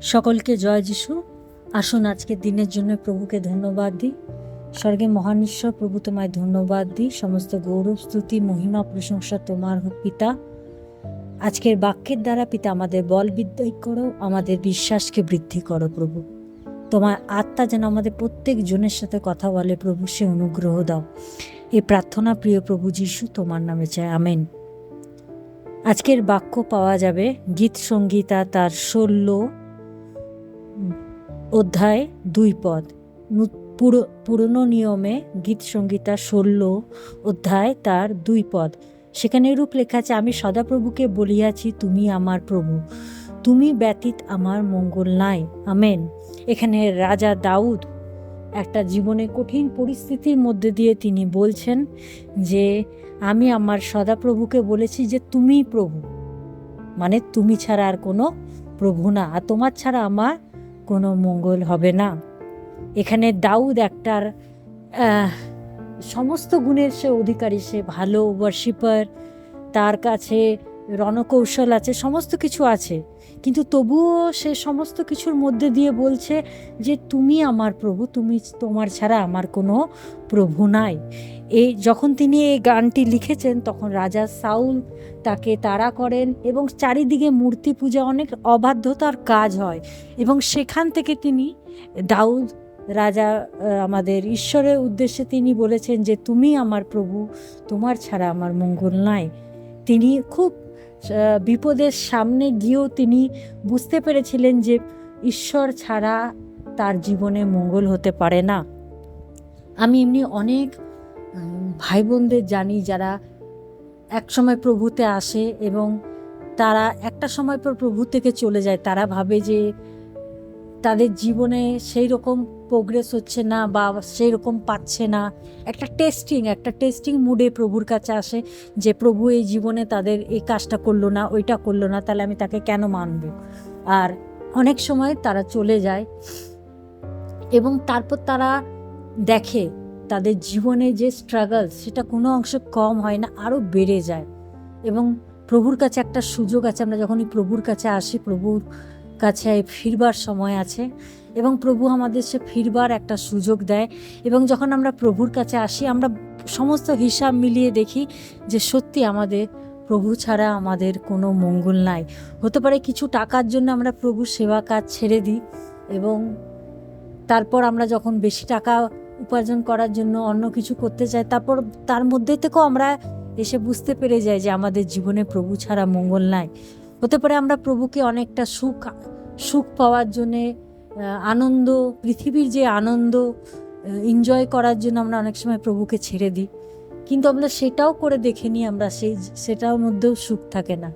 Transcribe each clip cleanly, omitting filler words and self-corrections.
সকলকে জয় যিশু। আসুন আজকের দিনের জন্য প্রভুকে ধন্যবাদ দিই। স্বর্গে মহান ঈশ্বর প্রভু, তোমায় ধন্যবাদ দিই। সমস্ত গৌরব, স্তুতি, মহিমা, প্রশংসা তোমার হোক পিতা। আজকের বাক্যের দ্বারা পিতা আমাদের বল বিদ্যয় করো, আমাদের বিশ্বাসকে বৃদ্ধি করো প্রভু। তোমার আত্মা যেন আমাদের প্রত্যেক জনের সাথে কথা বলে প্রভু, সে অনুগ্রহ দাও। এই প্রার্থনা প্রিয় প্রভু যিশু তোমার নামে চাই, আমেন। আজকের বাক্য পাওয়া যাবে গীত সংগীতা তার 16 অধ্যায় 2 পদ। পুরনো নিয়মে গীত সংগীতা 16 অধ্যায় তার 2 পদ। সেখানে এরূপ লেখা আছে, আমি সদাপ্রভুকে বলিয়াছি তুমি আমার প্রভু, তুমি ব্যতীত আমার মঙ্গল নাই। আমেন। এখানে রাজা দাউদ একটা জীবনে কঠিন পরিস্থিতির মধ্যে দিয়ে তিনি বলছেন যে আমি আমার সদাপ্রভুকে বলেছি যে তুমি প্রভু, মানে তুমি ছাড়া আর কোনো প্রভু না, আর তোমার ছাড়া আমার কোনো মঙ্গল হবে না। এখানে দাউদ একটার সমস্ত গুণের সে অধিকারী, সে ভালো ওয়ার্শিপার, তার কাছে রণকৌশল আছে, সমস্ত কিছু আছে, কিন্তু তবুও সে সমস্ত কিছুর মধ্যে দিয়ে বলছে যে তুমি আমার প্রভু, তোমার ছাড়া আমার কোনো প্রভু নাই। যখন তিনি এই গানটি লিখেছেন তখন রাজা সাউল তাকে তাড়া করেন এবং চারিদিকে মূর্তি পূজা, অনেক অবাধ্যতার কাজ হয়, এবং সেখান থেকে তিনি দাউদ রাজা আমাদের ঈশ্বরের উদ্দেশ্যে তিনি বলেছেন যে তুমি আমার প্রভু, তোমার ছাড়া আমার মঙ্গল নাই। তিনি খুব বিপদের সামনে গিয়েও তিনি বুঝতে পেরেছিলেন যে ঈশ্বর ছাড়া তার জীবনে মঙ্গল হতে পারে না। আমি এমনি অনেক ভাই বোনদের জানি যারা একসময় প্রভুতে আসে এবং তারা একটা সময় পর প্রভু থেকে চলে যায়। তারা ভাবে যে তাদের জীবনে সেই রকম প্রোগ্রেস হচ্ছে না বা সেই রকম পাচ্ছে না। একটা টেস্টিং মুডে প্রভুর কাছে আসে যে প্রভু এই জীবনে তাদের এই কাজটা করলো না, ওইটা করলো না, তাহলে আমি তাকে কেন মানব। আর অনেক সময় তারা চলে যায় এবং তারপর তারা দেখে তাদের জীবনে যে স্ট্রাগল সেটা কোনো অংশ কম হয় না, আরও বেড়ে যায়। এবং প্রভুর কাছে একটা সুযোগ আছে, আমরা যখনই প্রভুর কাছে আসি, প্রভুর কাছে ফিরবার সময় আছে এবং প্রভু আমাদের সে ফিরবার একটা সুযোগ দেয়। এবং যখন আমরা প্রভুর কাছে আসি, আমরা সমস্ত হিসাব মিলিয়ে দেখি যে সত্যি আমাদের প্রভু ছাড়া আমাদের কোনো মঙ্গল নাই। হতে পারে কিছু টাকার জন্য আমরা প্রভুর সেবা কাজ ছেড়ে দিই এবং তারপর আমরা যখন বেশি টাকা উপার্জন করার জন্য অন্য কিছু করতে চাই, তারপর তার মধ্যে থেকেও আমরা এসে বুঝতে পেরে যাই যে আমাদের জীবনে প্রভু ছাড়া মঙ্গল নাই। হতে পারে আমরা প্রভুকে অনেকটা সুখ পাওয়ার জন্যে, আনন্দ, পৃথিবীর যে আনন্দ এনজয় করার জন্য আমরা অনেক সময় প্রভুকে ছেড়ে দিই, কিন্তু আমরা সেটাও করে দেখে নিই, আমরা সেটার মধ্যেও সুখ থাকে না,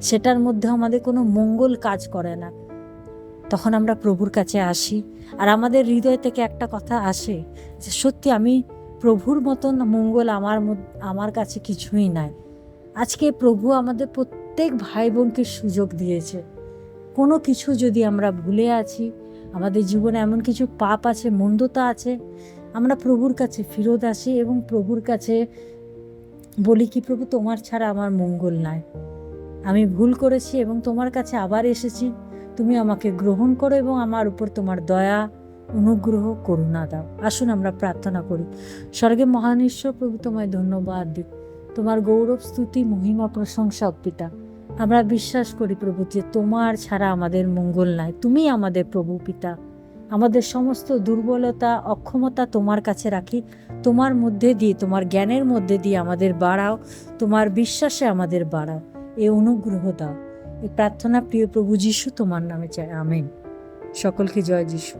সেটার মধ্যেও আমাদের কোনো মঙ্গল কাজ করে না। তখন আমরা প্রভুর কাছে আসি আর আমাদের হৃদয় থেকে একটা কথা আসে যে সত্যি আমি প্রভুর মতন মঙ্গল আমার কাছে কিছুই নাই। আজকে প্রভু আমাদের প্রত্যেক ভাই বোনকে সুযোগ দিয়েছে। কোনো কিছু যদি আমরা ভুলে আছি, আমাদের জীবনে এমন কিছু পাপ আছে, মন্দতা আছে, আমরা প্রভুর কাছে ফিরত আসি এবং প্রভুর কাছে বলি কি, প্রভু তোমার ছাড়া আমার মঙ্গল নাই, আমি ভুল করেছি এবং তোমার কাছে আবার এসেছি, তুমি আমাকে গ্রহণ করো এবং আমার উপর তোমার দয়া, অনুগ্রহ, করুণা দাও। আসুন আমরা প্রার্থনা করি। স্বর্গে মহান ঈশ্বর প্রভু, তোমায় ধন্যবাদ দিই, তোমার গৌরব, স্তুতি, মহিমা, প্রশংসা পিতা। আমরা বিশ্বাস করি প্রভু যে তোমার ছাড়া আমাদের মঙ্গল নাই, তুমি আমাদের প্রভু পিতা। আমাদের সমস্ত দুর্বলতা, অক্ষমতা তোমার কাছে রাখি, তোমার মধ্যে দিয়ে, তোমার জ্ঞানের মধ্যে দিয়ে আমাদের বাড়াও, তোমার বিশ্বাসে আমাদের বাড়াও, এই অনুগ্রহ দাও। এই প্রার্থনা প্রিয় প্রভু যিশু তোমার নামে চাই, আমেন। সকলকে জয় যিশু।